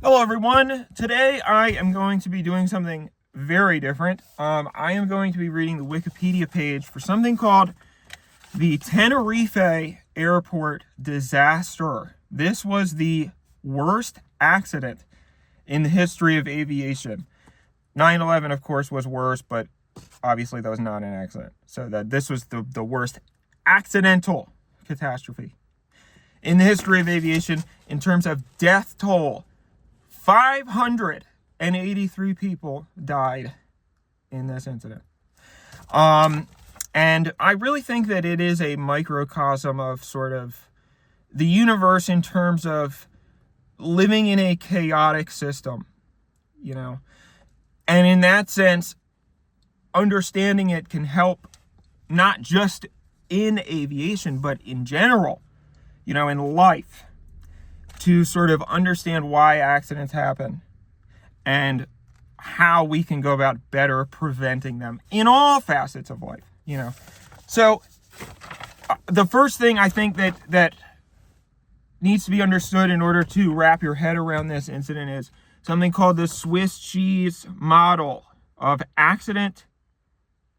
Hello everyone. Today I am going to be doing something very different. I am going to be reading the Wikipedia page for something called the Tenerife Airport Disaster. This was the worst accident in the history of aviation. 9/11, of course, was worse, but obviously that was not an accident. So this was the worst accidental catastrophe in the history of aviation in terms of death toll. 583 people died in this incident. And I really think that it is a microcosm of sort of the universe in terms of living in a chaotic system, you know. And in that sense, understanding it can help not just in aviation, but in general, you know, in life, to sort of understand why accidents happen and how we can go about better preventing them in all facets of life, you know. So the first thing I think that needs to be understood in order to wrap your head around this incident is something called the Swiss cheese model of accident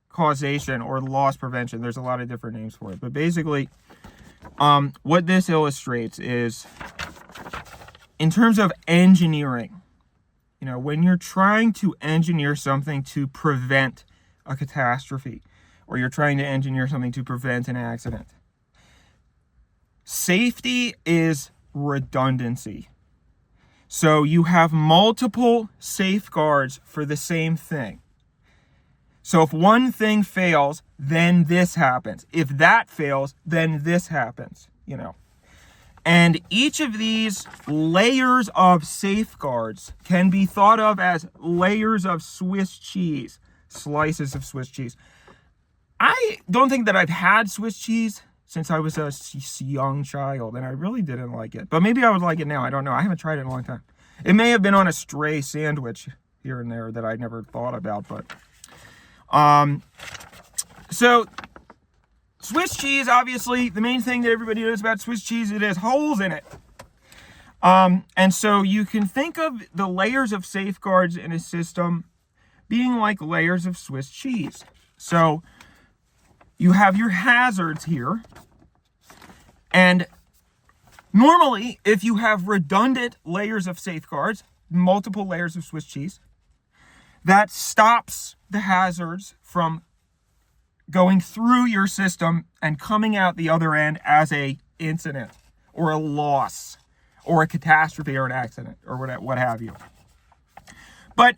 causation or loss prevention. There's a lot of different names for it, but basically what this illustrates is, in terms of engineering, you know, when you're trying to engineer something to prevent a catastrophe, or you're trying to engineer something to prevent an accident, safety is redundancy. So you have multiple safeguards for the same thing. So if one thing fails, then this happens. If that fails, then this happens, you know. And each of these layers of safeguards can be thought of as layers of Swiss cheese, slices of Swiss cheese. I don't think that I've had Swiss cheese since I was a young child, and I really didn't like it. But maybe I would like it now. I don't know. I haven't tried it in a long time. It may have been on a stray sandwich here and there that I never thought about, but so Swiss cheese, obviously, the main thing that everybody knows about Swiss cheese, it has holes in it. And so you can think of the layers of safeguards in a system being like layers of Swiss cheese. So you have your hazards here. And normally, if you have redundant layers of safeguards, multiple layers of Swiss cheese, that stops the hazards from going through your system and coming out the other end as a incident or a loss or a catastrophe or an accident or what have you. But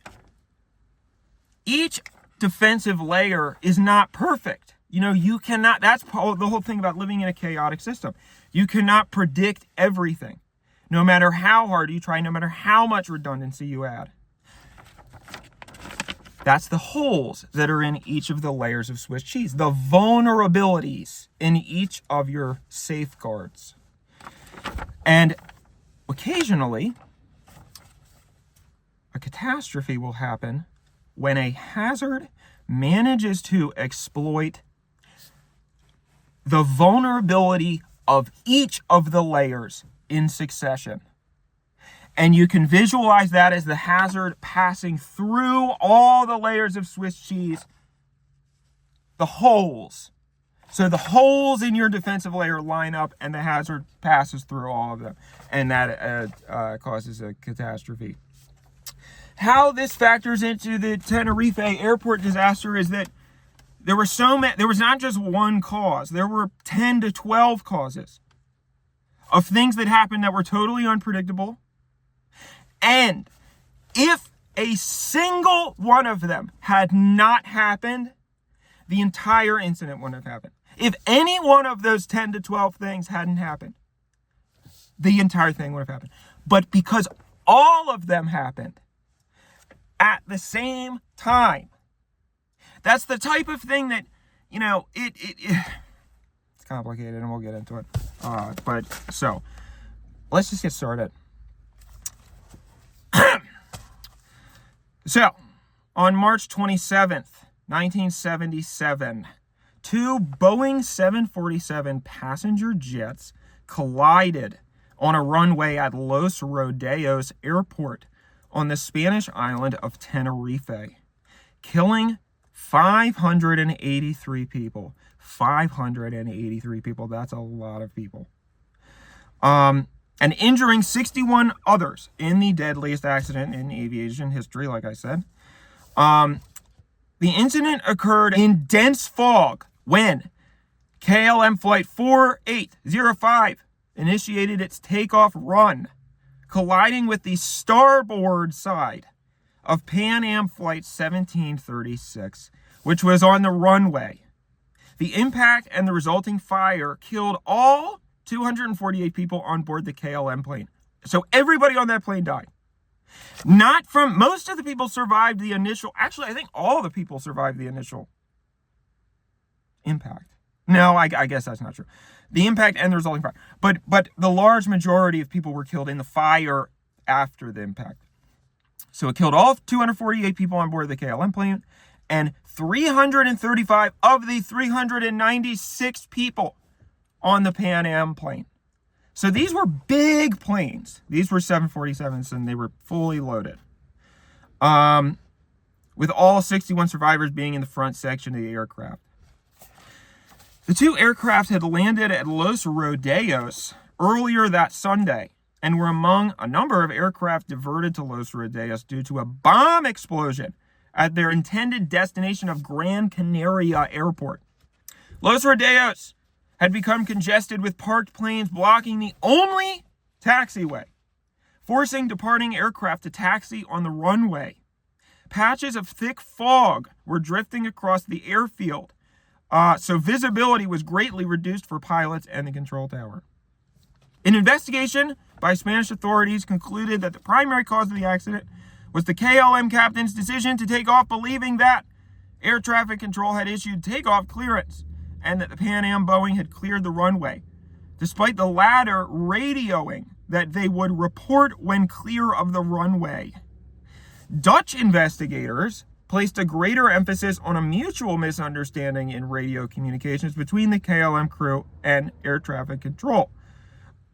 each defensive layer is not perfect. You know, you cannot, that's the whole thing about living in a chaotic system. You cannot predict everything, no matter how hard you try, no matter how much redundancy you add. That's the holes that are in each of the layers of Swiss cheese, the vulnerabilities in each of your safeguards. And occasionally, a catastrophe will happen when a hazard manages to exploit the vulnerability of each of the layers in succession. And you can visualize that as the hazard passing through all the layers of Swiss cheese, the holes. So the holes in your defensive layer line up and the hazard passes through all of them. And that causes a catastrophe. How this factors into the Tenerife Airport disaster is that there was not just one cause. There were 10 to 12 causes of things that happened that were totally unpredictable. And if a single one of them had not happened, the entire incident wouldn't have happened. If any one of those 10 to 12 things hadn't happened, the entire thing would have happened. But because all of them happened at the same time, that's the type of thing that, you know, it's complicated and we'll get into it. But so let's just get started. So, on March 27th, 1977, two Boeing 747 passenger jets collided on a runway at Los Rodeos Airport on the Spanish island of Tenerife, killing 583 people. 583 people. That's a lot of people. And injuring 61 others in the deadliest accident in aviation history, like I said. The incident occurred in dense fog when KLM Flight 4805 initiated its takeoff run, colliding with the starboard side of Pan Am Flight 1736, which was on the runway. The impact and the resulting fire killed all 248 people on board the KLM plane. So everybody on that plane died. Most of the people survived the initial, actually, I think all the people survived the initial impact. No, I guess that's not true. The impact and the resulting fire. But the large majority of people were killed in the fire after the impact. So it killed all 248 people on board the KLM plane, and 335 of the 396 people on the Pan Am plane. So these were big planes. These were 747s, and they were fully loaded. With all 61 survivors being in the front section of the aircraft. The two aircraft had landed at Los Rodeos earlier that Sunday and were among a number of aircraft diverted to Los Rodeos due to a bomb explosion at their intended destination of Gran Canaria Airport. Los Rodeos had become congested with parked planes blocking the only taxiway, forcing departing aircraft to taxi on the runway. Patches of thick fog were drifting across the airfield, so visibility was greatly reduced for pilots and the control tower. An investigation by Spanish authorities concluded that the primary cause of the accident was the KLM captain's decision to take off, believing that air traffic control had issued takeoff clearance and that the Pan Am Boeing had cleared the runway, despite the latter radioing that they would report when clear of the runway. Dutch investigators placed a greater emphasis on a mutual misunderstanding in radio communications between the KLM crew and air traffic control.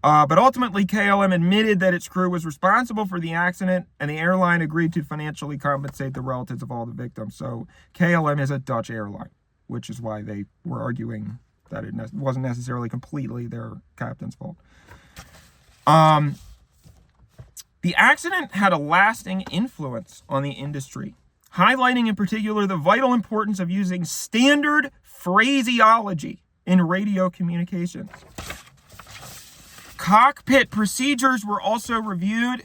But ultimately, KLM admitted that its crew was responsible for the accident, and the airline agreed to financially compensate the relatives of all the victims. So KLM is a Dutch airline, which is why they were arguing that it wasn't necessarily completely their captain's fault. The accident had a lasting influence on the industry, highlighting in particular the vital importance of using standard phraseology in radio communications. Cockpit procedures were also reviewed,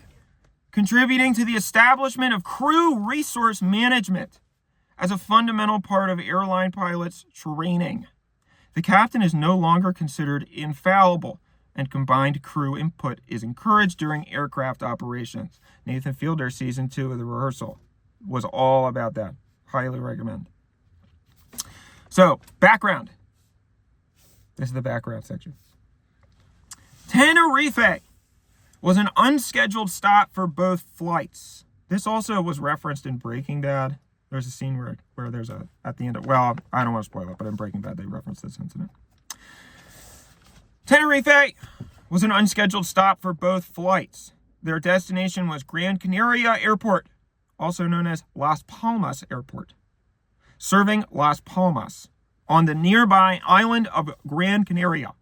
contributing to the establishment of crew resource management as a fundamental part of airline pilots' training. The captain is no longer considered infallible, and combined crew input is encouraged during aircraft operations. Nathan Fielder, season 2 of The Rehearsal, was all about that. Highly recommend. So, background. This is the background section. Tenerife was an unscheduled stop for both flights. This also was referenced in Breaking Bad. There's a scene where there's at the end of, well, I don't want to spoil it, but in Breaking Bad they reference this incident. Tenerife was an unscheduled stop for both flights. Their destination was Gran Canaria Airport, also known as Las Palmas Airport, serving Las Palmas on the nearby island of Gran Canaria.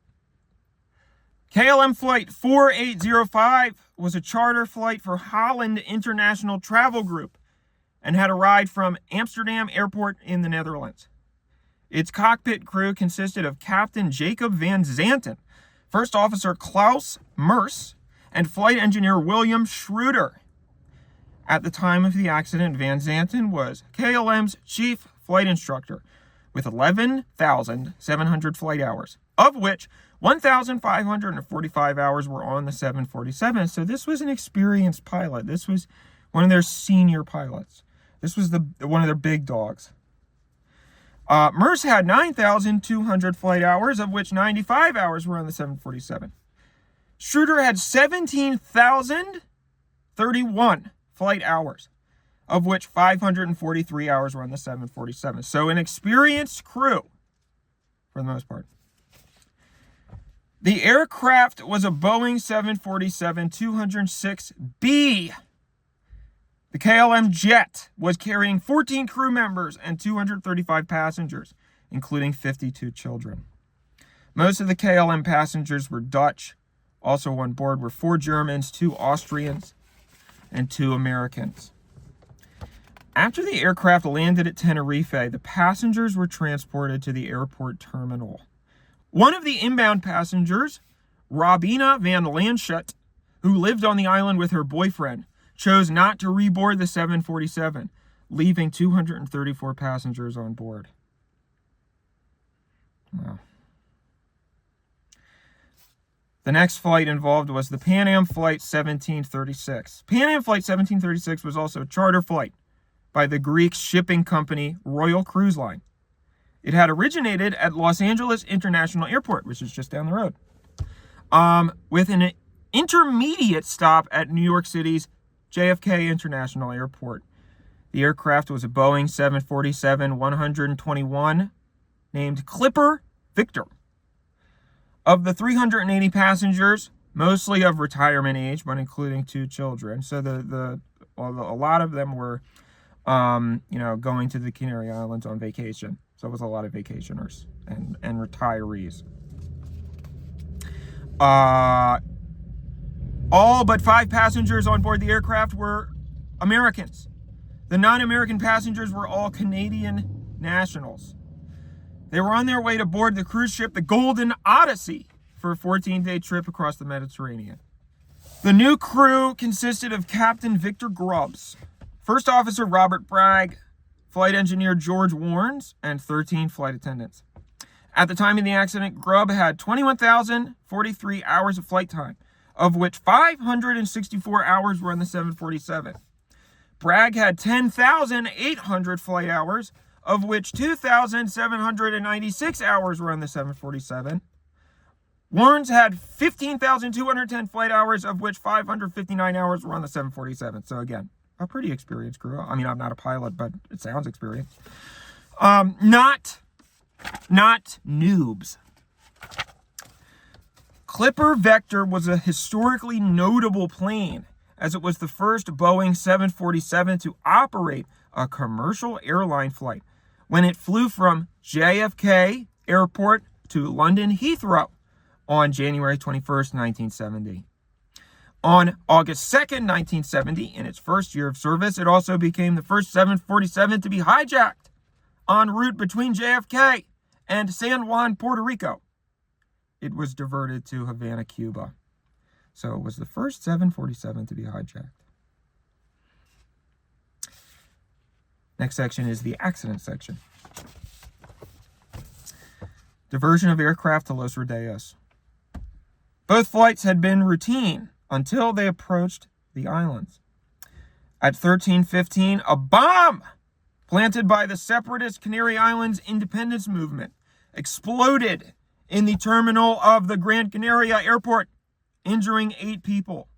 KLM Flight 4805 was a charter flight for Holland International Travel Group and had arrived from Amsterdam Airport in the Netherlands. Its cockpit crew consisted of Captain Jacob van Zanten, First Officer Klaus Mers, and Flight Engineer William Schroeder. At the time of the accident, Van Zanten was KLM's chief flight instructor with 11,700 flight hours, of which 1,545 hours were on the 747. So this was an experienced pilot. This was one of their senior pilots. This was one of their big dogs. Mers had 9,200 flight hours, of which 95 hours were on the 747. Schroeder had 17,031 flight hours, of which 543 hours were on the 747. So an experienced crew, for the most part. The aircraft was a Boeing 747-206B. The KLM jet was carrying 14 crew members and 235 passengers, including 52 children. Most of the KLM passengers were Dutch. Also on board were 4 Germans, 2 Austrians, and 2 Americans. After the aircraft landed at Tenerife, the passengers were transported to the airport terminal. One of the inbound passengers, Robina van Lanschot, who lived on the island with her boyfriend, chose not to reboard the 747, leaving 234 passengers on board. Wow. The next flight involved was the Pan Am Flight 1736. Pan Am Flight 1736 was also a charter flight by the Greek shipping company Royal Cruise Line. It had originated at Los Angeles International Airport, which is just down the road, with an intermediate stop at New York City's JFK International Airport. The aircraft was a Boeing 747-121 named Clipper Victor. Of the 380 passengers, mostly of retirement age, but including 2 children, so a lot of them were going to the Canary Islands on vacation. So it was a lot of vacationers and retirees. All but 5 passengers on board the aircraft were Americans. The non-American passengers were all Canadian nationals. They were on their way to board the cruise ship, the Golden Odyssey, for a 14-day trip across the Mediterranean. The new crew consisted of Captain Victor Grubbs, First Officer Robert Bragg, Flight Engineer George Warnes, and 13 flight attendants. At the time of the accident, Grubb had 21,043 hours of flight time, of which 564 hours were on the 747. Bragg had 10,800 flight hours, of which 2,796 hours were on the 747. Warnes had 15,210 flight hours, of which 559 hours were on the 747. So again, a pretty experienced crew. I mean, I'm not a pilot, but it sounds experienced. Not noobs. Clipper Vector was a historically notable plane, as it was the first Boeing 747 to operate a commercial airline flight when it flew from JFK Airport to London Heathrow on January 21st, 1970. On August 2nd, 1970, in its first year of service, it also became the first 747 to be hijacked en route between JFK and San Juan, Puerto Rico. It was diverted to Havana, Cuba. So it was the first 747 to be hijacked. Next section is the accident section. Diversion of aircraft to Los Rodeos. Both flights had been routine until they approached the islands. At 13:15, a bomb planted by the separatist Canary Islands independence movement exploded in the terminal of the Gran Canaria Airport, injuring 8 people.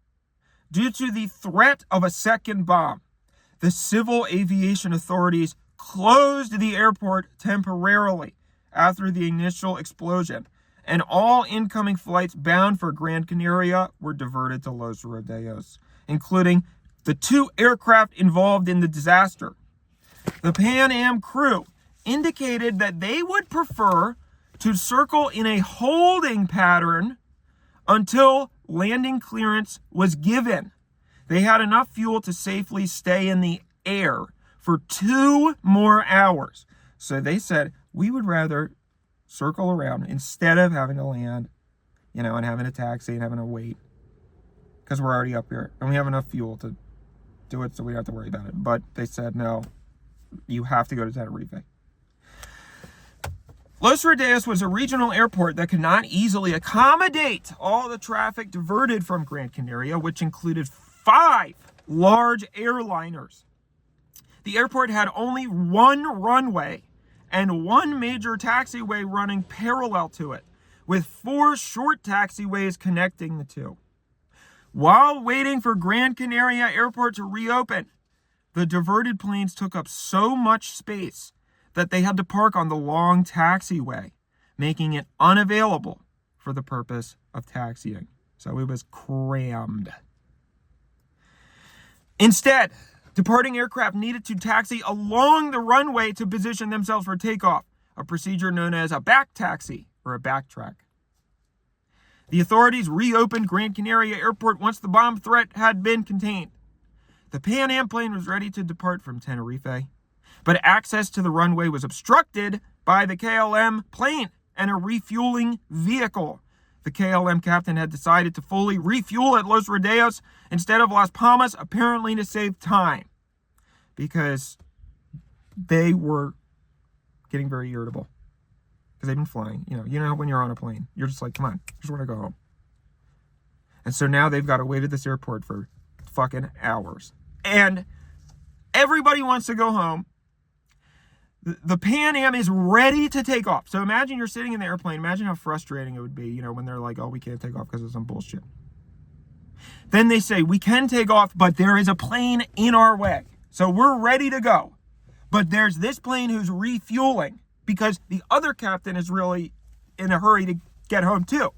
Due to the threat of a second bomb, the civil aviation authorities closed the airport temporarily after the initial explosion, and all incoming flights bound for Gran Canaria were diverted to Los Rodeos, including the 2 aircraft involved in the disaster. The Pan Am crew indicated that they would prefer to circle in a holding pattern until landing clearance was given. They had enough fuel to safely stay in the air for 2 more hours. So they said, we would rather circle around instead of having to land, and having a taxi and having to wait, because we're already up here and we have enough fuel to do it, so we don't have to worry about it. But they said, no, you have to go to Tenerife. Los Rodeos was a regional airport that could not easily accommodate all the traffic diverted from Gran Canaria, which included 5 large airliners. The airport had only 1 runway and 1 major taxiway running parallel to it, with 4 short taxiways connecting the 2. While waiting for Gran Canaria Airport to reopen, the diverted planes took up so much space that they had to park on the long taxiway, making it unavailable for the purpose of taxiing. So it was crammed. Instead, departing aircraft needed to taxi along the runway to position themselves for takeoff, a procedure known as a back taxi or a backtrack. The authorities reopened Gran Canaria Airport once the bomb threat had been contained. The Pan Am plane was ready to depart from Tenerife, but access to the runway was obstructed by the KLM plane and a refueling vehicle. The KLM captain had decided to fully refuel at Los Rodeos instead of Las Palmas, apparently to save time, because they were getting very irritable because they've been flying. You know when you're on a plane, you're just like, come on, I just want to go home. And so now they've got to wait at this airport for fucking hours. And everybody wants to go home. The Pan Am is ready to take off. So imagine you're sitting in the airplane. Imagine how frustrating it would be, when they're like, oh, we can't take off because of some bullshit. Then they say, we can take off, but there is a plane in our way. So we're ready to go. But there's this plane who's refueling because the other captain is really in a hurry to get home too.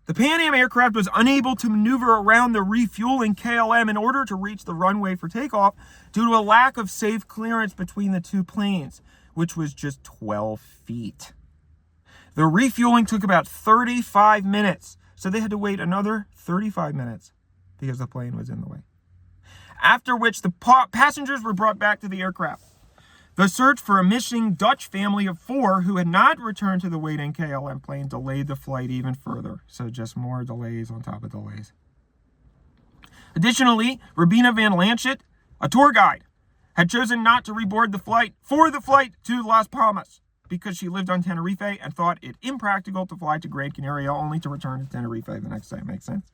The Pan Am aircraft was unable to maneuver around the refueling KLM in order to reach the runway for takeoff due to a lack of safe clearance between the two planes, which was just 12 feet. The refueling took about 35 minutes, so they had to wait another 35 minutes because the plane was in the way. After which, the passengers were brought back to the aircraft. The search for a missing Dutch family of 4 who had not returned to the waiting KLM plane delayed the flight even further. So just more delays on top of delays. Additionally, Rabina Van Lanschot, a tour guide, had chosen not to reboard the flight to Las Palmas because she lived on Tenerife and thought it impractical to fly to Gran Canaria only to return to Tenerife the next day. Makes sense.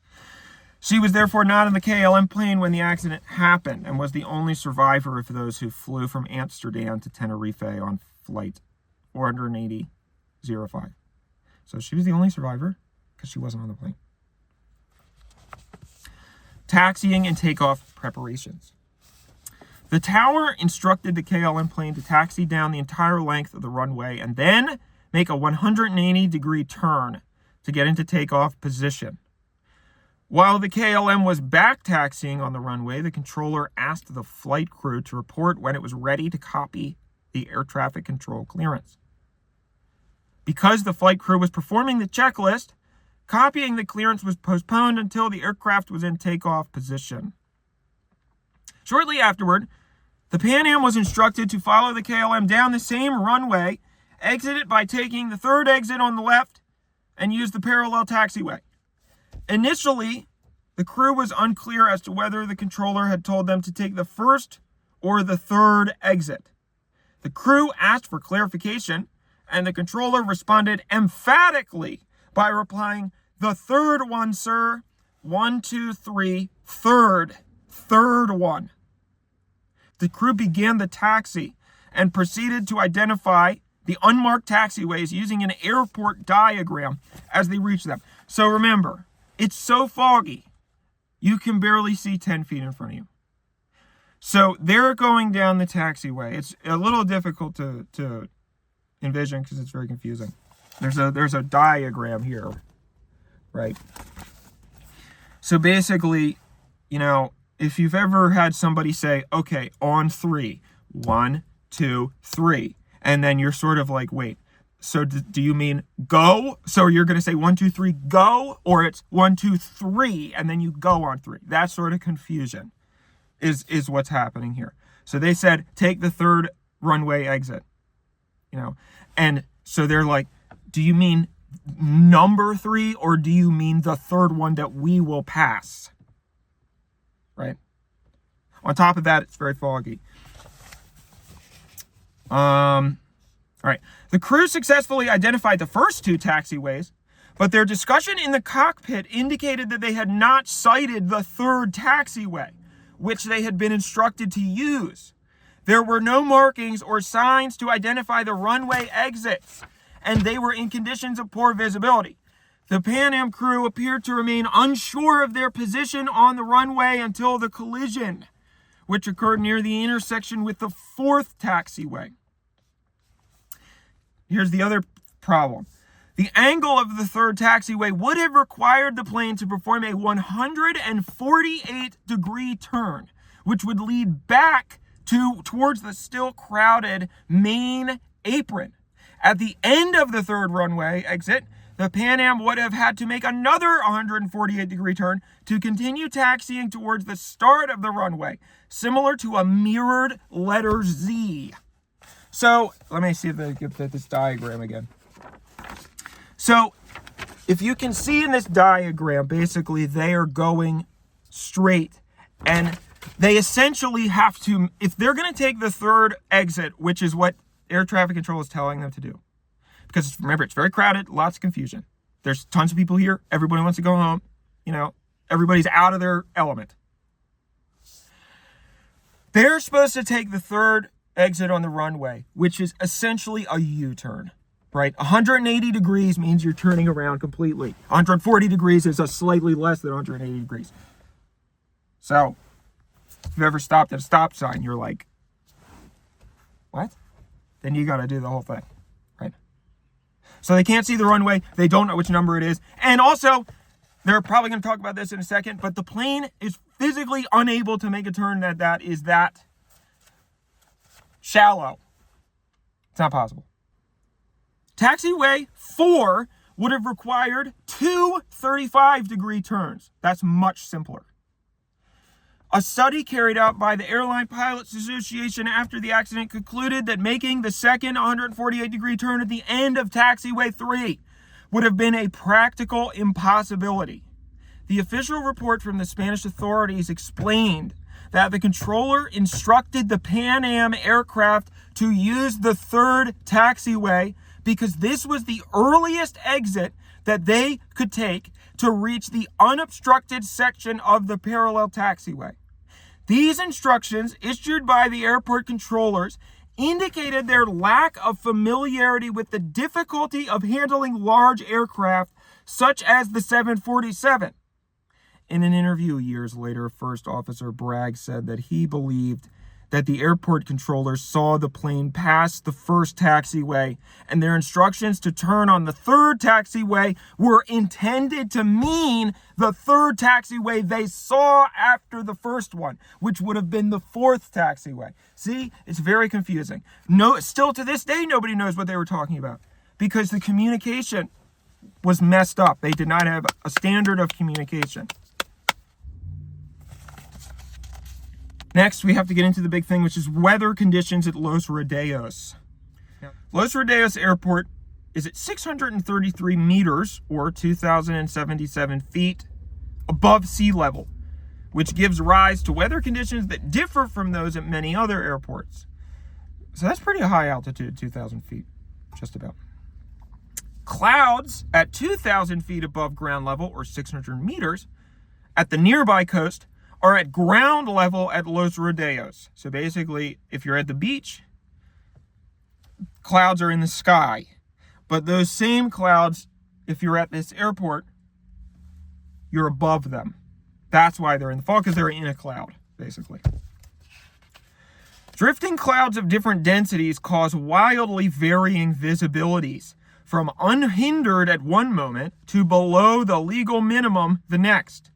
She was therefore not in the KLM plane when the accident happened and was the only survivor of those who flew from Amsterdam to Tenerife on flight 480-05. So she was the only survivor because she wasn't on the plane. Taxiing and takeoff preparations. The tower instructed the KLM plane to taxi down the entire length of the runway and then make a 180-degree turn to get into takeoff position. While the KLM was back taxiing on the runway, the controller asked the flight crew to report when it was ready to copy the air traffic control clearance. Because the flight crew was performing the checklist, copying the clearance was postponed until the aircraft was in takeoff position. Shortly afterward, the Pan Am was instructed to follow the KLM down the same runway, exit it by taking the third exit on the left, and use the parallel taxiway. Initially, the crew was unclear as to whether the controller had told them to take the first or the third exit. The crew asked for clarification, and the controller responded emphatically by replying, "The third one, sir. 1, 2, 3, third one." The crew began the taxi and proceeded to identify the unmarked taxiways using an airport diagram as they reached them. So remember, it's so foggy, you can barely see 10 feet in front of you. So they're going down the taxiway. It's a little difficult to envision because it's very confusing. There's a diagram here, right? So basically, if you've ever had somebody say, okay, on 3, 1, 2, 3, and then you're sort of like, wait, so do you mean go? So you're going to say 1, 2, 3, go? Or it's 1, 2, 3, and then you go on 3. That sort of confusion is what's happening here. So they said, take the third runway exit, and so they're like, do you mean number 3 or do you mean the third one that we will pass? Right? On top of that, it's very foggy. All right. The crew successfully identified the first 2 taxiways, but their discussion in the cockpit indicated that they had not sighted the third taxiway, which they had been instructed to use. There were no markings or signs to identify the runway exits, and they were in conditions of poor visibility. The Pan Am crew appeared to remain unsure of their position on the runway until the collision, which occurred near the intersection with the 4th taxiway. Here's the other problem. The angle of the third taxiway would have required the plane to perform a 148-degree turn, which would lead back towards the still crowded main apron. At the end of the third runway exit, the Pan Am would have had to make another 148-degree turn to continue taxiing towards the start of the runway, similar to a mirrored letter Z. So, let me see if I can fit this diagram again. So, if you can see in this diagram, basically they are going straight, and they essentially have to, if they're going to take the third exit, which is what air traffic control is telling them to do, because remember, it's very crowded, lots of confusion. There's tons of people here. Everybody wants to go home. Everybody's out of their element. They're supposed to take the third exit on the runway, which is essentially a U-turn, right? 180 degrees means you're turning around completely. 140 degrees is a slightly less than 180 degrees. So, if you've ever stopped at a stop sign, you're like, what? Then you got to do the whole thing, right? So they can't see the runway. They don't know which number it is. And also, they're probably going to talk about this in a second, but the plane is physically unable to make a turn that is that shallow. It's not possible. Taxiway 4 would have required 2 35-degree turns. That's much simpler. A study carried out by the Airline Pilots Association after the accident concluded that making the second 148-degree turn at the end of taxiway 3 would have been a practical impossibility. The official report from the Spanish authorities explained that the controller instructed the Pan Am aircraft to use the third taxiway because this was the earliest exit that they could take to reach the unobstructed section of the parallel taxiway. These instructions, issued by the airport controllers, indicated their lack of familiarity with the difficulty of handling large aircraft such as the 747. In an interview years later, First Officer Bragg said that he believed that the airport controllers saw the plane pass the first taxiway, and their instructions to turn on the third taxiway were intended to mean the third taxiway they saw after the first one, which would have been the fourth taxiway. See, it's very confusing. Still to this day, nobody knows what they were talking about because the communication was messed up. They did not have a standard of communication. Next, we have to get into the big thing, which is weather conditions at Los Rodeos. Los Rodeos Airport is at 633 meters, or 2,077 feet, above sea level, which gives rise to weather conditions that differ from those at many other airports. So that's pretty high altitude, 2,000 feet, just about. Clouds at 2,000 feet above ground level, or 600 meters, at the nearby coast are at ground level at Los Rodeos. So basically, if you're at the beach, clouds are in the sky. But those same clouds, if you're at this airport, you're above them. That's why they're in the fall, because they're in a cloud, basically. Drifting clouds of different densities cause wildly varying visibilities, from unhindered at one moment to below the legal minimum the next.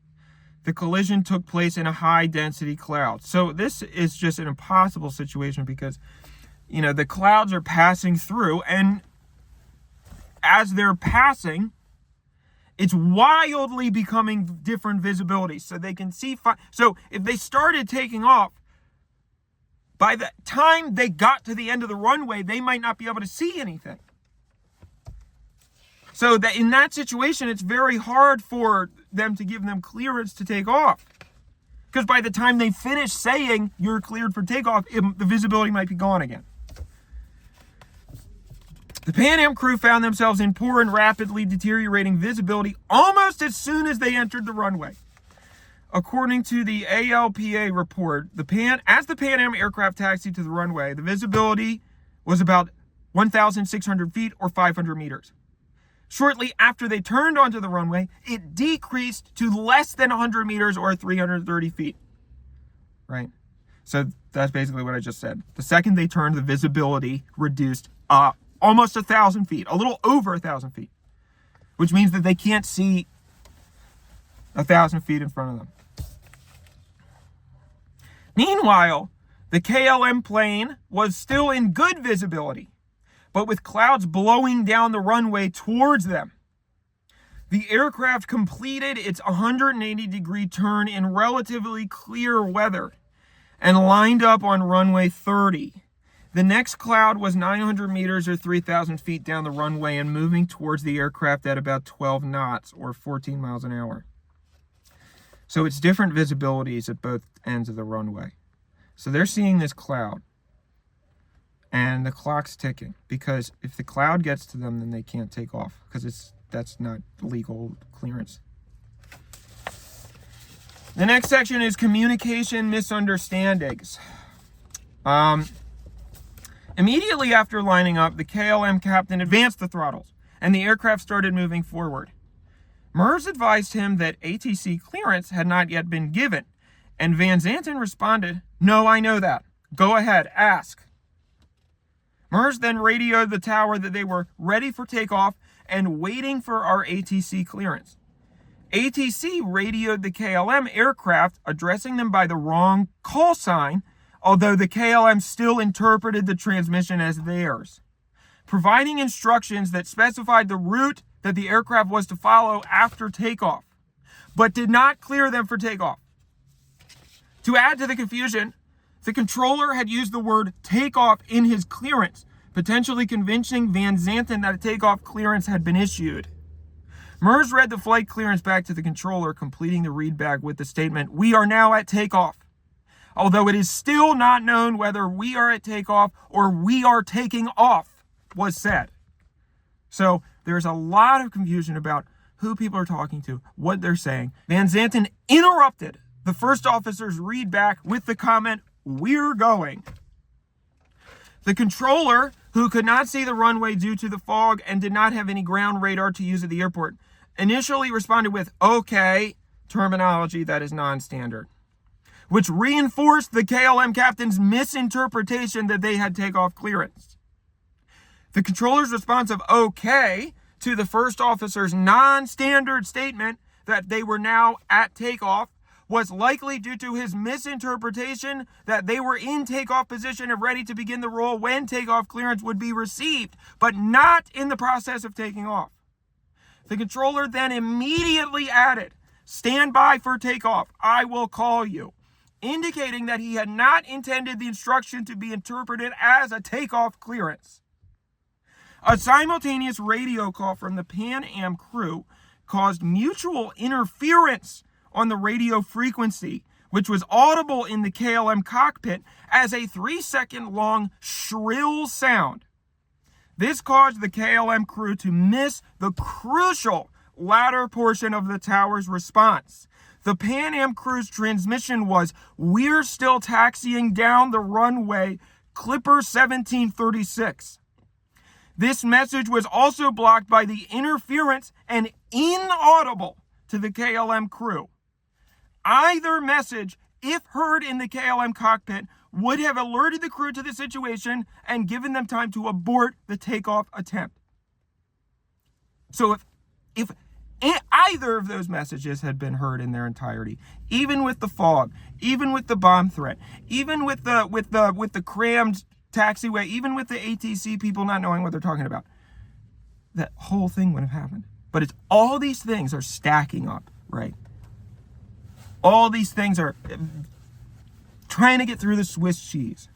The collision took place in a high-density cloud. So this is just an impossible situation because, the clouds are passing through, and as they're passing, it's wildly becoming different visibilities. So they can see. So if they started taking off, by the time they got to the end of the runway, they might not be able to see anything. So that in that situation, it's very hard for them to give them clearance to take off. Because by the time they finish saying you're cleared for takeoff, the visibility might be gone again. The Pan Am crew found themselves in poor and rapidly deteriorating visibility almost as soon as they entered the runway. According to the ALPA report, as the Pan Am aircraft taxied to the runway, the visibility was about 1,600 feet or 500 meters. Shortly after they turned onto the runway, it decreased to less than 100 meters or 330 feet. Right? So that's basically what I just said. The second they turned, the visibility reduced almost 1,000 feet, a little over 1,000 feet, which means that they can't see 1,000 feet in front of them. Meanwhile, the KLM plane was still in good visibility, but with clouds blowing down the runway towards them. The aircraft completed its 180-degree turn in relatively clear weather and lined up on runway 30. The next cloud was 900 meters or 3,000 feet down the runway and moving towards the aircraft at about 12 knots or 14 miles an hour. So it's different visibilities at both ends of the runway. So they're seeing this cloud and the clock's ticking, because if the cloud gets to them, then they can't take off, because that's not legal clearance. The next section is communication misunderstandings. Immediately after lining up, the KLM captain advanced the throttles and the aircraft started moving forward. MERS advised him that ATC clearance had not yet been given, and Van Zanten responded, "No, I know that. Go ahead, ask." MERS then radioed the tower that they were ready for takeoff and waiting for our ATC clearance. ATC radioed the KLM aircraft, addressing them by the wrong call sign, although the KLM still interpreted the transmission as theirs, providing instructions that specified the route that the aircraft was to follow after takeoff, but did not clear them for takeoff. To add to the confusion, the controller had used the word takeoff in his clearance, potentially convincing Van Zanten that a takeoff clearance had been issued. MERS read the flight clearance back to the controller, completing the readback with the statement, "We are now at takeoff," although it is still not known whether "we are at takeoff" or "we are taking off" was said. So there's a lot of confusion about who people are talking to, what they're saying. Van Zanten interrupted the first officer's readback with the comment, "We're going." The controller, who could not see the runway due to the fog and did not have any ground radar to use at the airport, initially responded with "okay," terminology that is non-standard, which reinforced the KLM captain's misinterpretation that they had takeoff clearance. The controller's response of "okay" to the first officer's non-standard statement that they were now at takeoff was likely due to his misinterpretation that they were in takeoff position and ready to begin the roll when takeoff clearance would be received, but not in the process of taking off. The controller then immediately added, "Stand by for takeoff, I will call you," indicating that he had not intended the instruction to be interpreted as a takeoff clearance. A simultaneous radio call from the Pan Am crew caused mutual interference on the radio frequency, which was audible in the KLM cockpit as a 3-second long shrill sound. This caused the KLM crew to miss the crucial latter portion of the tower's response. The Pan Am crew's transmission was, "We're still taxiing down the runway, Clipper 1736. This message was also blocked by the interference and inaudible to the KLM crew. Either message, if heard in the KLM cockpit, would have alerted the crew to the situation and given them time to abort the takeoff attempt. So if either of those messages had been heard in their entirety, even with the fog, even with the bomb threat, even with the crammed taxiway, even with the ATC people not knowing what they're talking about, that whole thing would have happened. But it's all these things are stacking up, right? All these things are trying to get through the Swiss cheese.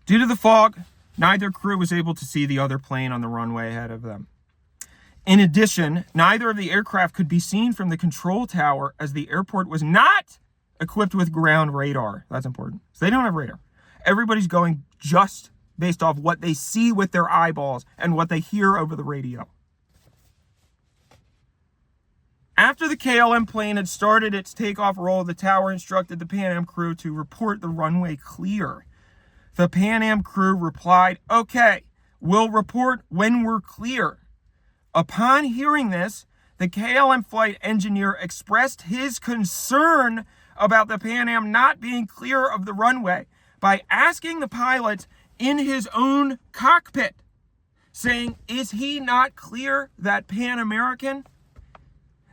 Due to the fog, neither crew was able to see the other plane on the runway ahead of them. In addition, neither of the aircraft could be seen from the control tower, as the airport was not equipped with ground radar. That's important. So they don't have radar. Everybody's going just based off what they see with their eyeballs and what they hear over the radio. After the KLM plane had started its takeoff roll, the tower instructed the Pan Am crew to report the runway clear. The Pan Am crew replied, "Okay, we'll report when we're clear." Upon hearing this, the KLM flight engineer expressed his concern about the Pan Am not being clear of the runway, by asking the pilots in his own cockpit, saying, "Is he not clear, that Pan American?"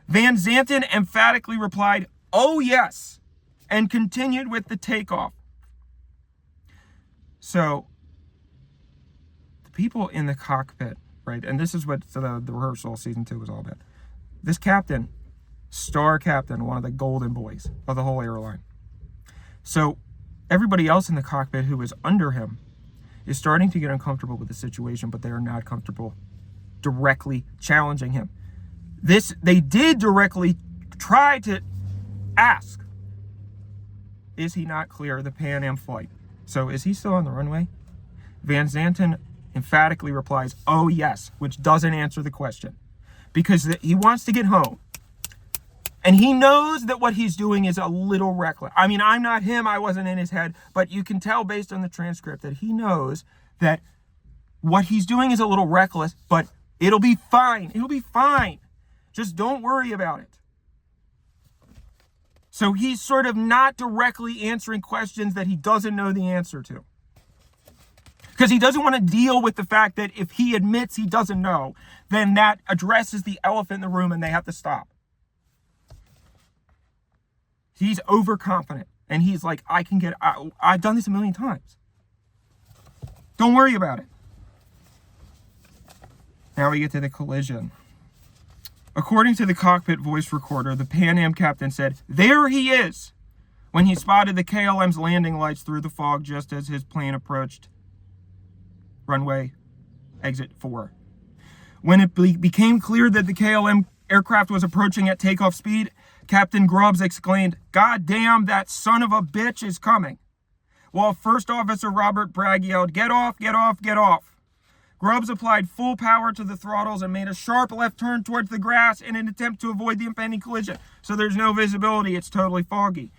Van Zanten emphatically replied, "Oh, yes," and continued with the takeoff. So the people in the cockpit, right, and this is what the rehearsal season 2 was all about. This captain, star captain, one of the golden boys of the whole airline. So everybody else in the cockpit who is under him is starting to get uncomfortable with the situation, but they are not comfortable directly challenging him. They did directly try to ask, "Is he not clear the Pan Am flight? So is he still on the runway?" Van Zanten emphatically replies, "Oh, yes," which doesn't answer the question, because he wants to get home. And he knows that what he's doing is a little reckless. I mean, I'm not him. I wasn't in his head. But you can tell based on the transcript that he knows that what he's doing is a little reckless, but it'll be fine. It'll be fine. Just don't worry about it. So he's sort of not directly answering questions that he doesn't know the answer to, because he doesn't want to deal with the fact that if he admits he doesn't know, then that addresses the elephant in the room and they have to stop. He's overconfident, and he's like, I've done this a million times. Don't worry about it. Now we get to the collision. According to the cockpit voice recorder, the Pan Am captain said, "There he is," when he spotted the KLM's landing lights through the fog just as his plane approached runway exit 4. When it became clear that the KLM aircraft was approaching at takeoff speed, Captain Grubbs exclaimed, "God damn, that son of a bitch is coming," while First Officer Robert Bragg yelled, "Get off, get off, get off." Grubbs applied full power to the throttles and made a sharp left turn towards the grass in an attempt to avoid the impending collision. So there's no visibility. It's totally foggy.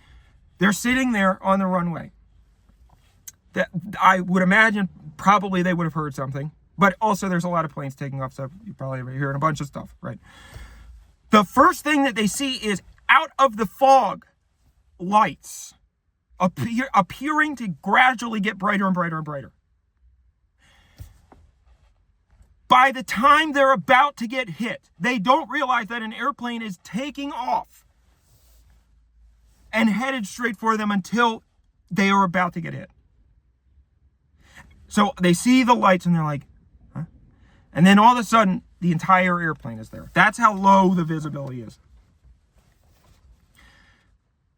They're sitting there on the runway. I would imagine probably they would have heard something, but also there's a lot of planes taking off, so you probably are hearing a bunch of stuff, right? The first thing that they see is out of the fog, lights appearing to gradually get brighter and brighter and brighter. By the time they're about to get hit, they don't realize that an airplane is taking off and headed straight for them until they are about to get hit. So they see the lights and they're like, huh? And then all of a sudden, the entire airplane is there. That's how low the visibility is.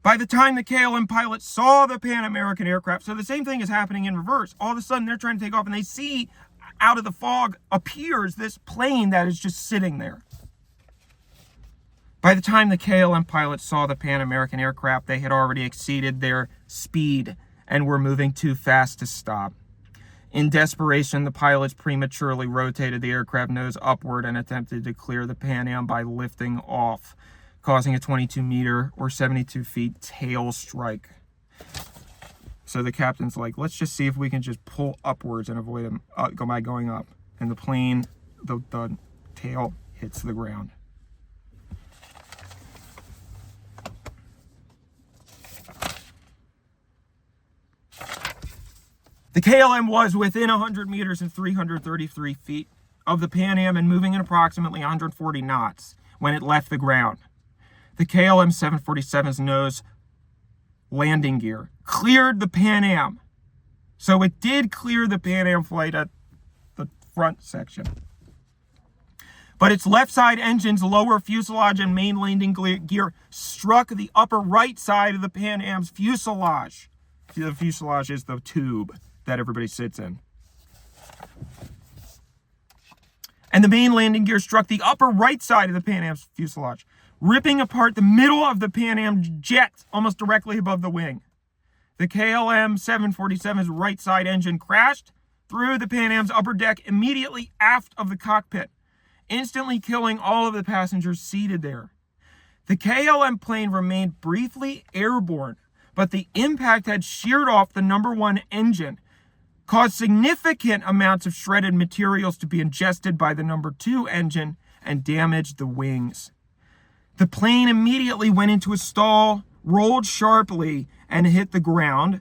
By the time the KLM pilots saw the Pan American aircraft, so the same thing is happening in reverse. All of a sudden, they're trying to take off and they see out of the fog appears this plane that is just sitting there. By the time the KLM pilots saw the Pan American aircraft, they had already exceeded their speed and were moving too fast to stop. In desperation, the pilots prematurely rotated the aircraft nose upward and attempted to clear the Pan Am by lifting off, causing a 22-meter or 72 feet tail strike. So the captain's like, let's just see if we can just pull upwards and avoid them by going up. And the plane, the tail hits the ground. The KLM was within 100 meters and 333 feet of the Pan Am and moving at approximately 140 knots when it left the ground. The KLM 747's nose landing gear cleared the Pan Am. So it did clear the Pan Am flight at the front section. But its left side engine's lower fuselage and main landing gear struck the upper right side of the Pan Am's fuselage. The fuselage is the tube that everybody sits in. And the main landing gear struck the upper right side of the Pan Am's fuselage, ripping apart the middle of the Pan Am jet almost directly above the wing. The KLM 747's right side engine crashed through the Pan Am's upper deck immediately aft of the cockpit, instantly killing all of the passengers seated there. The KLM plane remained briefly airborne, but the impact had sheared off the number 1 engine, caused significant amounts of shredded materials to be ingested by the number 2 engine, and damaged the wings. The plane immediately went into a stall, rolled sharply, and hit the ground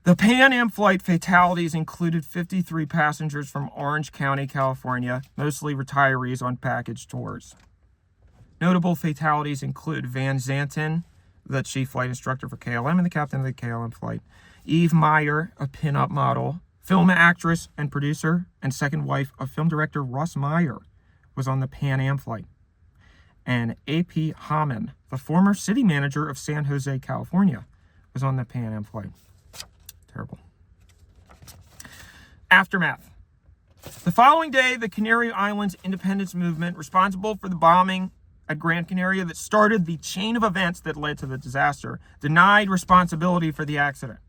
The Pan Am flight fatalities included 53 passengers from Orange County, California, mostly retirees on package tours. Notable fatalities include Van Zanten, the chief flight instructor for KLM and the captain of the KLM flight, Eve Meyer, a pin-up model, film actress and producer, and second wife of film director Russ Meyer, was on the Pan Am flight, and A.P. Hamann, the former city manager of San Jose, California, was on the Pan Am flight. Terrible. Aftermath. The following day, the Canary Islands independence movement, responsible for the bombing at Gran Canaria that started the chain of events that led to the disaster, denied responsibility for the accident.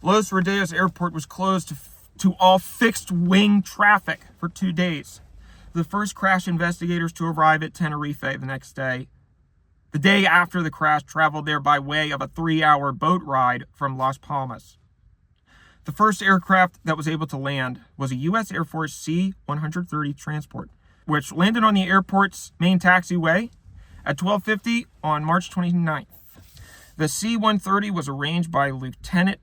Los Rodeos Airport was closed to all fixed-wing traffic for 2 days. The first crash investigators to arrive at Tenerife the next day. The day after the crash, traveled there by way of a 3-hour boat ride from Las Palmas. The first aircraft that was able to land was a U.S. Air Force C-130 transport, which landed on the airport's main taxiway at 12:50 on March 29th. The C-130 was arranged by Lieutenant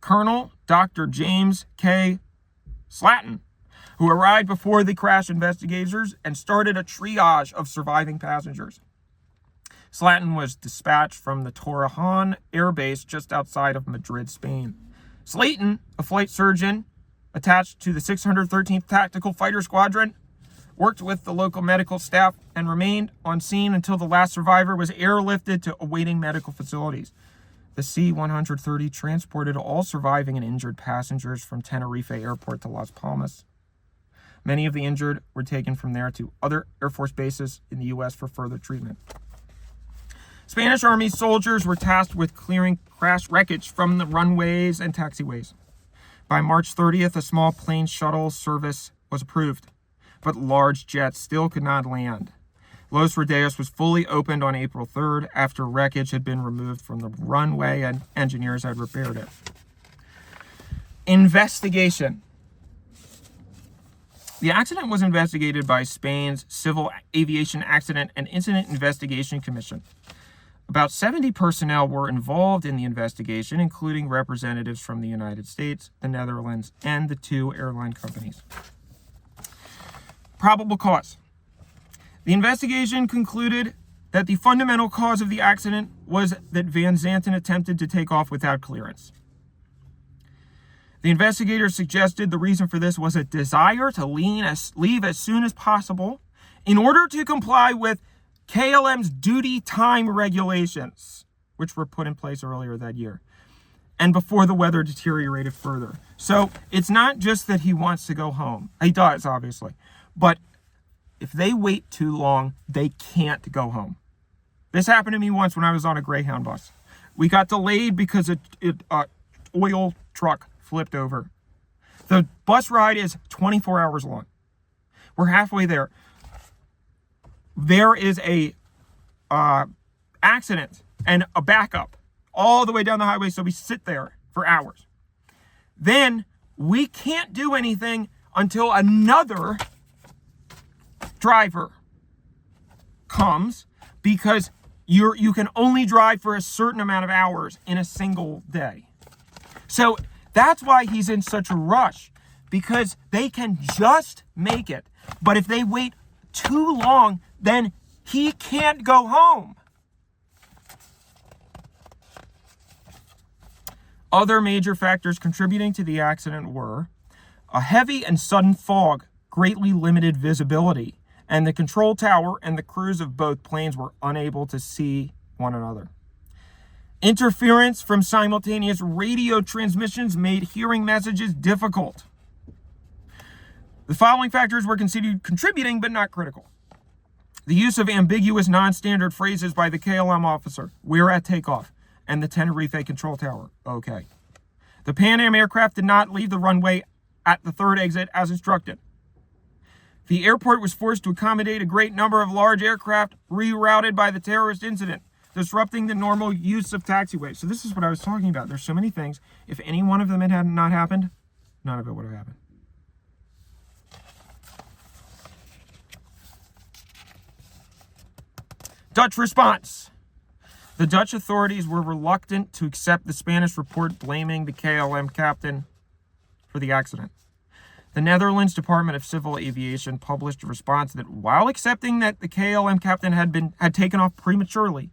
Colonel Dr. James K. Slatton, who arrived before the crash investigators and started a triage of surviving passengers. Slatton was dispatched from the Torrejon Air Base just outside of Madrid, Spain. Slayton, a flight surgeon attached to the 613th Tactical Fighter Squadron, worked with the local medical staff and remained on scene until the last survivor was airlifted to awaiting medical facilities. The C-130 transported all surviving and injured passengers from Tenerife Airport to Las Palmas. Many of the injured were taken from there to other Air Force bases in the U.S. for further treatment. Spanish Army soldiers were tasked with clearing crash wreckage from the runways and taxiways. By March 30th, a small plane shuttle service was approved, but large jets still could not land. Los Rodeos was fully opened on April 3rd after wreckage had been removed from the runway and engineers had repaired it. Investigation. The accident was investigated by Spain's Civil Aviation Accident and Incident Investigation Commission. About 70 personnel were involved in the investigation, including representatives from the United States, the Netherlands, and the 2 airline companies. Probable cause. The investigation concluded that the fundamental cause of the accident was that Van Zanten attempted to take off without clearance. The investigators suggested the reason for this was a desire to leave as soon as possible in order to comply with KLM's duty time regulations, which were put in place earlier that year, and before the weather deteriorated further. So it's not just that he wants to go home. He does, obviously. But if they wait too long, they can't go home. This happened to me once when I was on a Greyhound bus. We got delayed because an oil truck flipped over. The bus ride is 24 hours long. We're halfway there. There is a accident and a backup all the way down the highway, so we sit there for hours. Then we can't do anything until another driver comes, because you can only drive for a certain amount of hours in a single day. So that's why he's in such a rush, because they can just make it. But if they wait too long, then he can't go home. Other major factors contributing to the accident were a heavy and sudden fog, greatly limited visibility, and the control tower and the crews of both planes were unable to see one another. Interference from simultaneous radio transmissions made hearing messages difficult. The following factors were considered contributing but not critical. The use of ambiguous non-standard phrases by the KLM officer, "We're at takeoff," and the Tenerife control tower, "Okay." The Pan Am aircraft did not leave the runway at the third exit as instructed. The airport was forced to accommodate a great number of large aircraft rerouted by the terrorist incident, disrupting the normal use of taxiways. So this is what I was talking about. There's so many things. If any one of them had not happened, none of it would have happened. Dutch response. The Dutch authorities were reluctant to accept the Spanish report blaming the KLM captain for the accident. The Netherlands Department of Civil Aviation published a response that, while accepting that the KLM captain had taken off prematurely,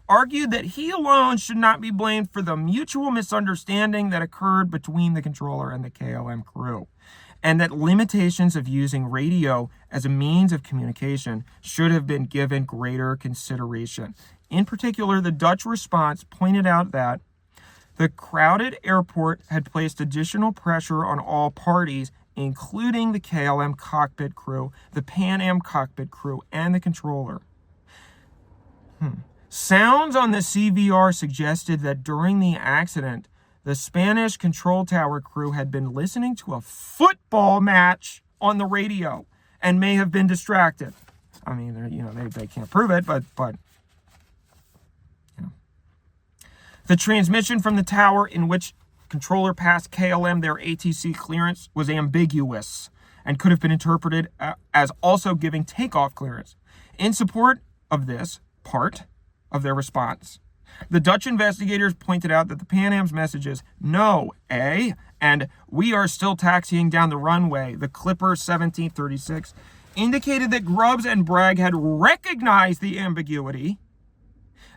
argued that he alone should not be blamed for the mutual misunderstanding that occurred between the controller and the KLM crew, and that limitations of using radio as a means of communication should have been given greater consideration. In particular, the Dutch response pointed out that the crowded airport had placed additional pressure on all parties, including the KLM cockpit crew, the Pan Am cockpit crew, and the controller. Sounds on the CVR suggested that during the accident, the Spanish control tower crew had been listening to a football match on the radio and may have been distracted. I mean, they can't prove it, but the transmission from the tower in which controller passed KLM their ATC clearance was ambiguous and could have been interpreted as also giving takeoff clearance. In support of this part of their response, the Dutch investigators pointed out that the Pan Am's messages, "No, eh?" and "We are still taxiing down the runway," the Clipper 1736, indicated that Grubbs and Bragg had recognized the ambiguity.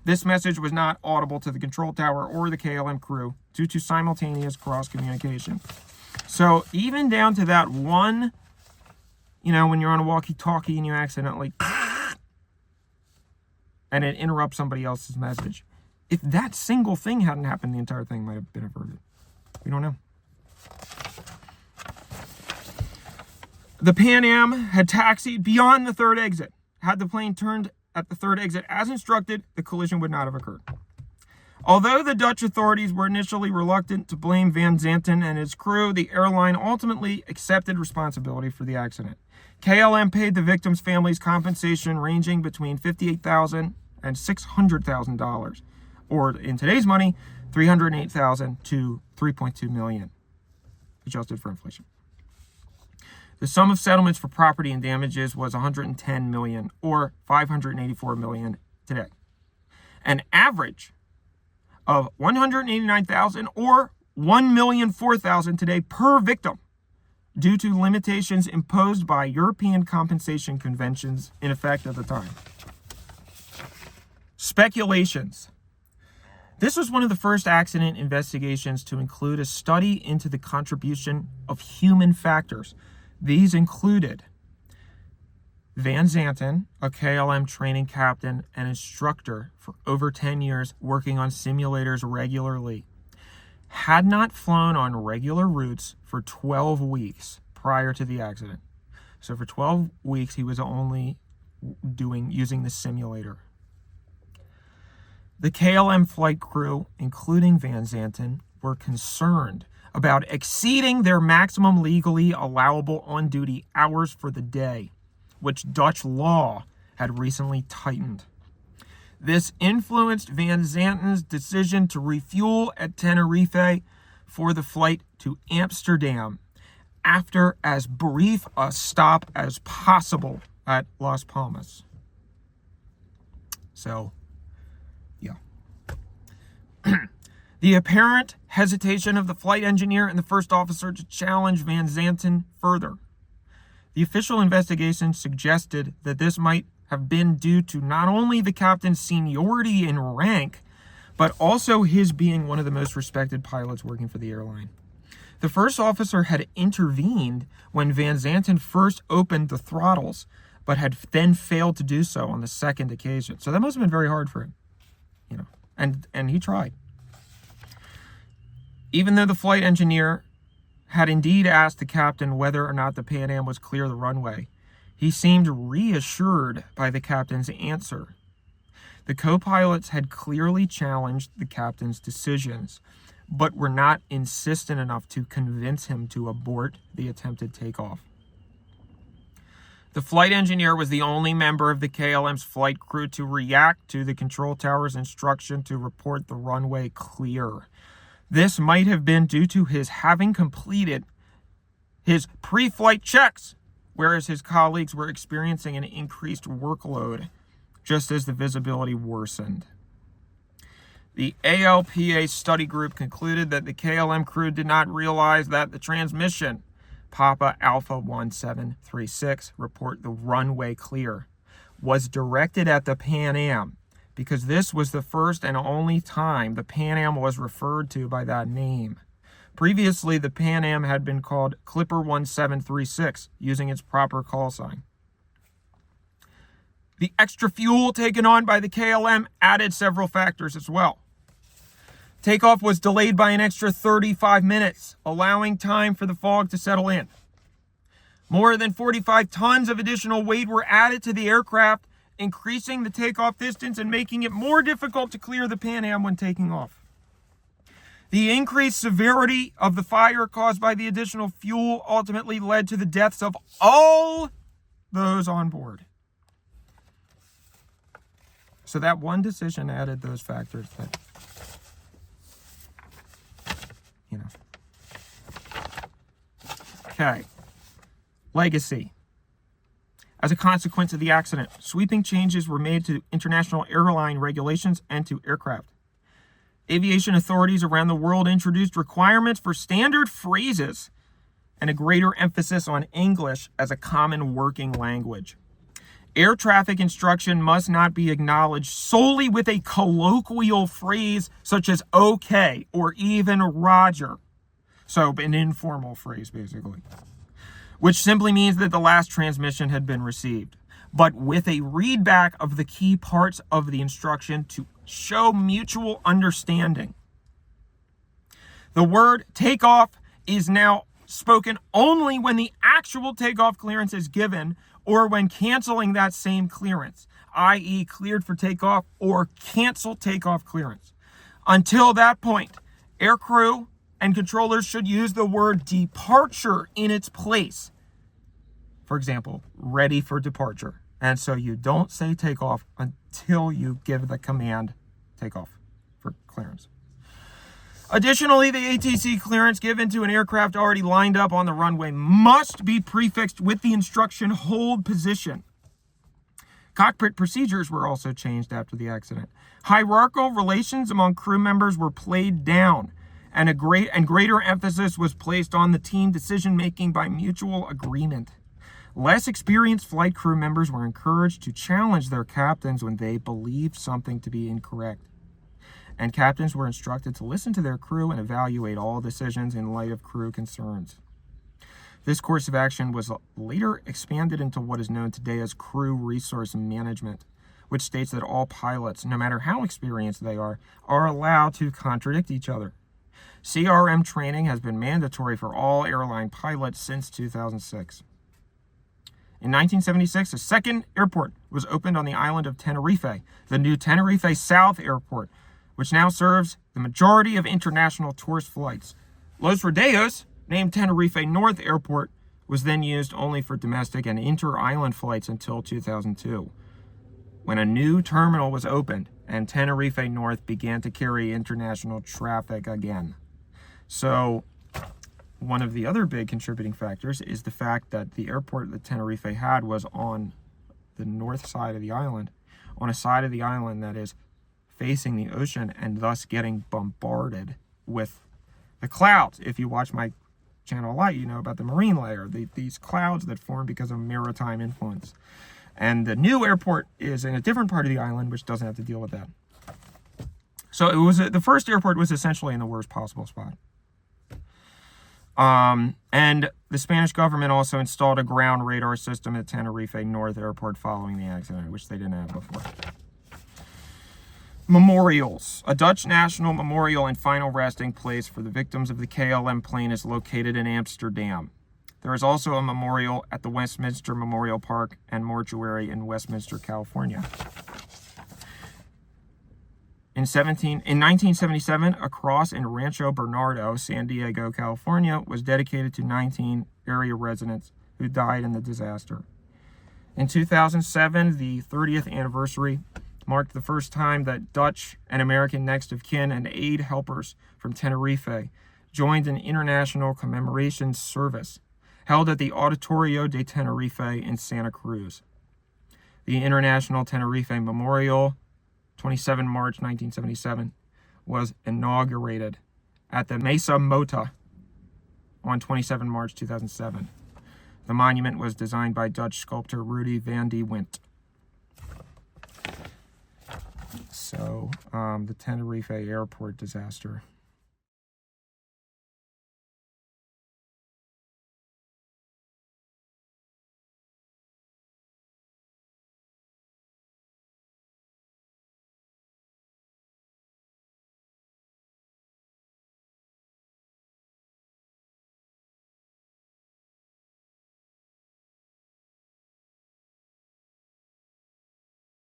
This message was not audible to the control tower or the KLM crew due to simultaneous cross communication. So even down to that one, when you're on a walkie-talkie and you accidentally and it interrupts somebody else's message. If that single thing hadn't happened, the entire thing might have been averted. We don't know. The Pan Am had taxied beyond the third exit. Had the plane turned at the third exit as instructed, the collision would not have occurred. Although the Dutch authorities were initially reluctant to blame Van Zanten and his crew, the airline ultimately accepted responsibility for the accident. KLM paid the victims' families compensation ranging between $58,000 and $600,000, or in today's money, $308,000 to $3.2 million, adjusted for inflation. The sum of settlements for property and damages was $110 million, or $584 million today. An average of $189,000 or $1,004,000 today per victim, due to limitations imposed by European compensation conventions in effect at the time. Speculations. This was one of the first accident investigations to include a study into the contribution of human factors. These included Van Zanten, a KLM training captain and instructor for over 10 years working on simulators regularly, had not flown on regular routes for 12 weeks prior to the accident. So for 12 weeks, he was only using the simulator. The KLM flight crew, including Van Zanten, were concerned about exceeding their maximum legally allowable on-duty hours for the day, which Dutch law had recently tightened. This influenced Van Zanten's decision to refuel at Tenerife for the flight to Amsterdam after as brief a stop as possible at Las Palmas. So, yeah. The apparent hesitation of the flight engineer and the first officer to challenge Van Zanten further. The official investigation suggested that this might have been due to not only the captain's seniority in rank, but also his being one of the most respected pilots working for the airline. The first officer had intervened when Van Zanten first opened the throttles, but had then failed to do so on the second occasion. So that must have been very hard for him, and he tried. Even though the flight engineer had indeed asked the captain whether or not the Pan Am was clear of the runway, he seemed reassured by the captain's answer. The co-pilots had clearly challenged the captain's decisions, but were not insistent enough to convince him to abort the attempted takeoff. The flight engineer was the only member of the KLM's flight crew to react to the control tower's instruction to report the runway clear. This might have been due to his having completed his pre-flight checks, whereas his colleagues were experiencing an increased workload just as the visibility worsened. The ALPA study group concluded that the KLM crew did not realize that the transmission, Papa Alpha 1736, report the runway clear, was directed at the Pan Am, because this was the first and only time the Pan Am was referred to by that name. Previously, the Pan Am had been called Clipper 1736, using its proper call sign. The extra fuel taken on by the KLM added several factors as well. Takeoff was delayed by an extra 35 minutes, allowing time for the fog to settle in. More than 45 tons of additional weight were added to the aircraft, increasing the takeoff distance and making it more difficult to clear the Pan Am when taking off. The increased severity of the fire caused by the additional fuel ultimately led to the deaths of all those on board. So that one decision added those factors that, Okay. Legacy. As a consequence of the accident, sweeping changes were made to international airline regulations and to aircraft. Aviation authorities around the world introduced requirements for standard phrases and a greater emphasis on English as a common working language. Air traffic instruction must not be acknowledged solely with a colloquial phrase such as okay or even Roger. So an informal phrase, basically, which simply means that the last transmission had been received, but with a readback of the key parts of the instruction to show mutual understanding. The word takeoff is now spoken only when the actual takeoff clearance is given or when canceling that same clearance, i.e. cleared for takeoff or cancel takeoff clearance. Until that point, aircrew and controllers should use the word departure in its place. For example, ready for departure. And so you don't say takeoff until you give the command takeoff for clearance. Additionally, the ATC clearance given to an aircraft already lined up on the runway must be prefixed with the instruction hold position. Cockpit procedures were also changed after the accident. Hierarchical relations among crew members were played down, and greater emphasis was placed on the team decision-making by mutual agreement. Less experienced flight crew members were encouraged to challenge their captains when they believed something to be incorrect. And captains were instructed to listen to their crew and evaluate all decisions in light of crew concerns. This course of action was later expanded into what is known today as crew resource management, which states that all pilots, no matter how experienced they are allowed to contradict each other. CRM training has been mandatory for all airline pilots since 2006. In 1976, a second airport was opened on the island of Tenerife, the new Tenerife South Airport, which now serves the majority of international tourist flights. Los Rodeos, named Tenerife North Airport, was then used only for domestic and inter-island flights until 2002, when a new terminal was opened and Tenerife North began to carry international traffic again. So, one of the other big contributing factors is the fact that the airport that Tenerife had was on the north side of the island, on a side of the island that is facing the ocean and thus getting bombarded with the clouds. If you watch my channel a lot, you know about the marine layer, these clouds that form because of maritime influence. And the new airport is in a different part of the island, which doesn't have to deal with that. So the first airport was essentially in the worst possible spot. And the Spanish government also installed a ground radar system at Tenerife North Airport following the accident, which they didn't have before. Memorials. A Dutch national memorial and final resting place for the victims of the KLM plane is located in Amsterdam. There is also a memorial at the Westminster Memorial Park and Mortuary in Westminster, California. In 1977, a cross in Rancho Bernardo, San Diego, California, was dedicated to 19 area residents who died in the disaster. In 2007, the 30th anniversary marked the first time that Dutch and American next of kin and aid helpers from Tenerife joined an international commemoration service held at the Auditorio de Tenerife in Santa Cruz. The International Tenerife Memorial, 27 March 1977, was inaugurated at the Mesa Mota on 27 March 2007. The monument was designed by Dutch sculptor Rudy van de Wint. So, the Tenerife Airport disaster.